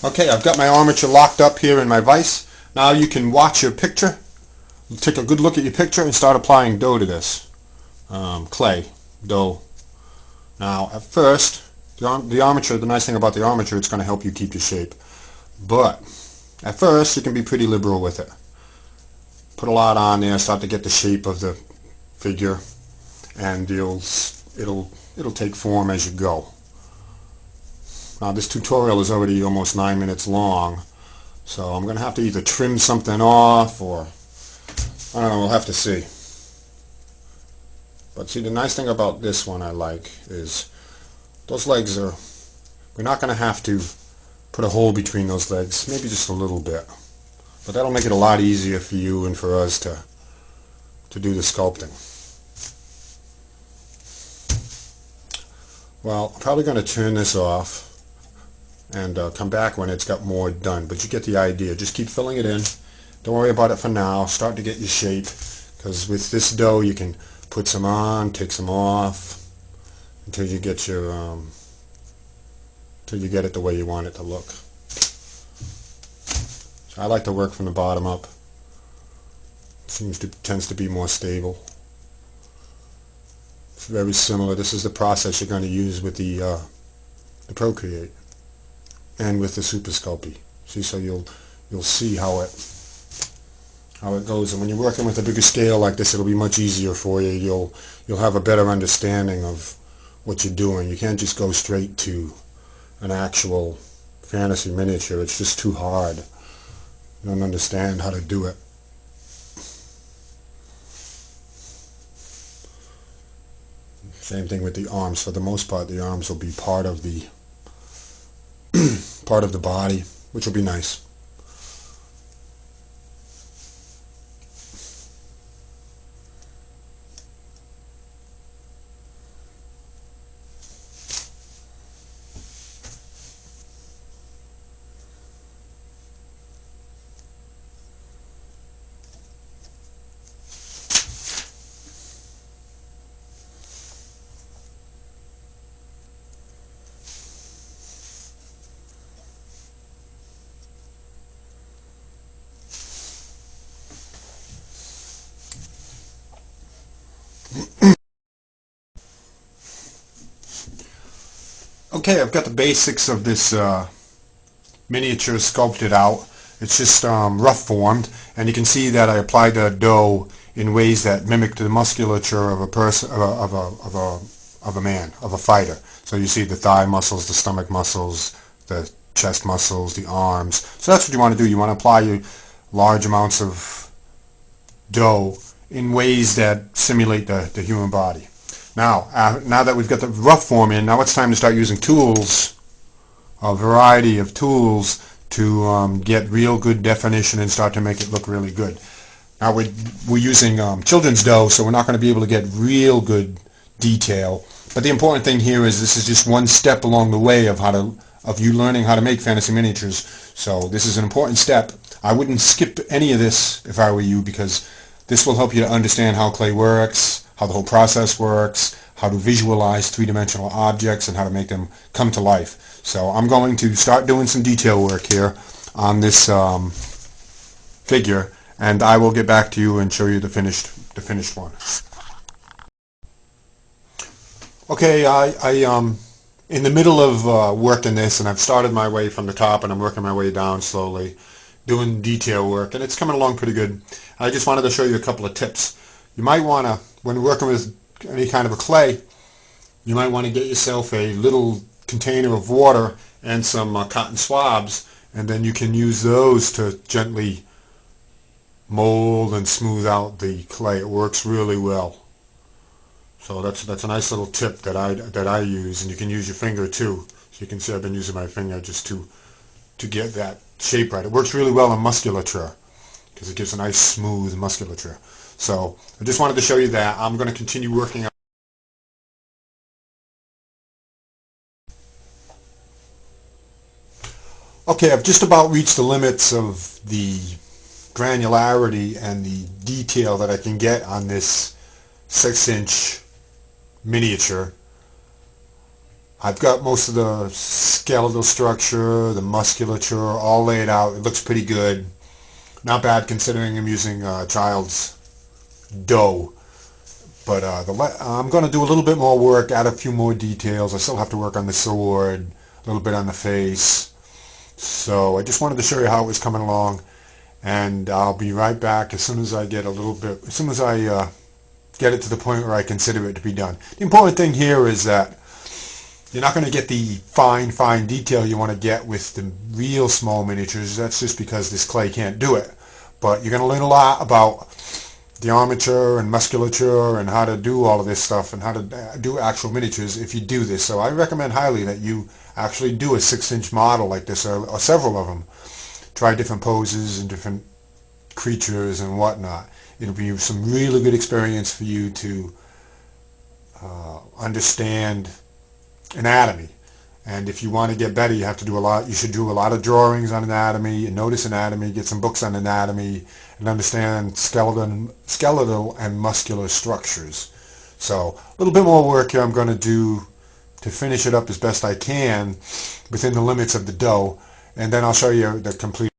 Okay, I've got my armature locked up here in my vise. Now you can watch your picture. Take a good look at your picture and start applying dough to this. Clay, dough. Now at first, the armature, the nice thing about the armature, it's going to help you keep your shape. But at first you can be pretty liberal with it. Put a lot on there, start to get the shape of the figure, and it'll take form as you go. Now this tutorial is already almost 9 minutes long, so I'm going to have to either trim something off or, I don't know, we'll have to see. But see, the nice thing about this one I like is those legs are, we're not going to have to put a hole between those legs, maybe just a little bit. But that'll make it a lot easier for you and for us to do the sculpting. Well, I'm probably going to turn this off and come back when it's got more done, but you get the idea. Just keep filling it in. Don't worry about it for now. Start to get your shape, because with this dough you can put some on, take some off until you get your until you get it the way you want it to look. So I like to work from the bottom up. Tends to be more stable. It's very similar. This is the process you're going to use with the Procreate and with the Super Sculpey. See, so you'll see how it goes, and when you're working with a bigger scale like this, it'll be much easier for you. You'll have a better understanding of what you're doing. You can't just go straight to an actual fantasy miniature. It's just too hard. You don't understand how to do it. Same thing with the arms. For the most part, the arms will be part of the part of the body, which will be nice. Okay, I've got the basics of this miniature sculpted out. It's just rough formed, and you can see that I applied the dough in ways that mimic the musculature of a person, of a man, of a fighter. So you see the thigh muscles, the stomach muscles, the chest muscles, the arms. So that's what you want to do. You want to apply your large amounts of dough in ways that simulate the human body. Now that we've got the rough form in, now it's time to start using tools, a variety of tools to get real good definition and start to make it look really good. Now we're using children's dough, so we're not going to be able to get real good detail. But the important thing here is this is just one step along the way of you learning how to make fantasy miniatures. So this is an important step. I wouldn't skip any of this if I were you, because this will help you to understand how clay works, how the whole process works, how to visualize three-dimensional objects, and how to make them come to life. So I'm going to start doing some detail work here on this figure, and I will get back to you and show you the finished one. Okay, I in the middle of working this, and I've started my way from the top, and I'm working my way down slowly, doing detail work, and it's coming along pretty good. I just wanted to show you a couple of tips. You might want to, when working with any kind of a clay, you might want to get yourself a little container of water and some cotton swabs, and then you can use those to gently mold and smooth out the clay. It works really well. So that's a nice little tip that I use, and you can use your finger too. So you can see I've been using my finger just to get that shape right. It works really well in musculature because it gives a nice smooth musculature. So I just wanted to show you that. I'm going to continue working on. Okay, I've just about reached the limits of the granularity and the detail that I can get on this 6-inch miniature. I've got most of the skeletal structure, the musculature all laid out. It looks pretty good. Not bad considering I'm using child's dough. But I'm going to do a little bit more work, add a few more details. I still have to work on the sword, a little bit on the face. So I just wanted to show you how it was coming along. And I'll be right back as soon as I get a little bit, as soon as I get it to the point where I consider it to be done. The important thing here is that you're not going to get the fine detail you want to get with the real small miniatures. That's just because this clay can't do it. But you're going to learn a lot about the armature and musculature and how to do all of this stuff and how to do actual miniatures if you do this. So I recommend highly that you actually do a 6-inch model like this, or several of them. Try different poses and different creatures and whatnot. It'll be some really good experience for you to understand anatomy. And if you want to get better, you have to do a lot. You should do a lot of drawings on anatomy and notice anatomy, get some books on anatomy, and understand skeletal and muscular structures. So a little bit more work here I'm going to do to finish it up as best I can within the limits of the dough, and then I'll show you the complete.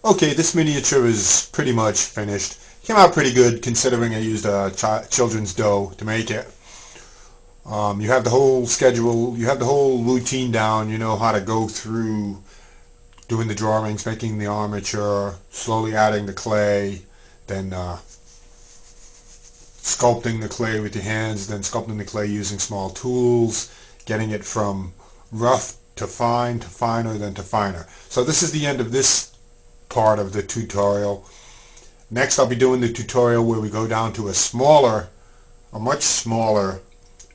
Okay, this miniature is pretty much finished. Came out pretty good considering I used a children's dough to make it. You have the whole schedule, you have the whole routine down. You know how to go through doing the drawings, making the armature, slowly adding the clay, then sculpting the clay with your hands, then sculpting the clay using small tools, getting it from rough to fine to finer, then to finer. So this is the end of this part of the tutorial. Next I'll be doing the tutorial where we go down to a much smaller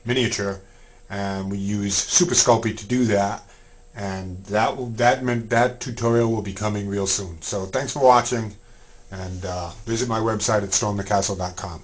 miniature, and we use Super Sculpt to do that, and that tutorial will be coming real soon. So thanks for watching, and visit my website at stormthecastle.com.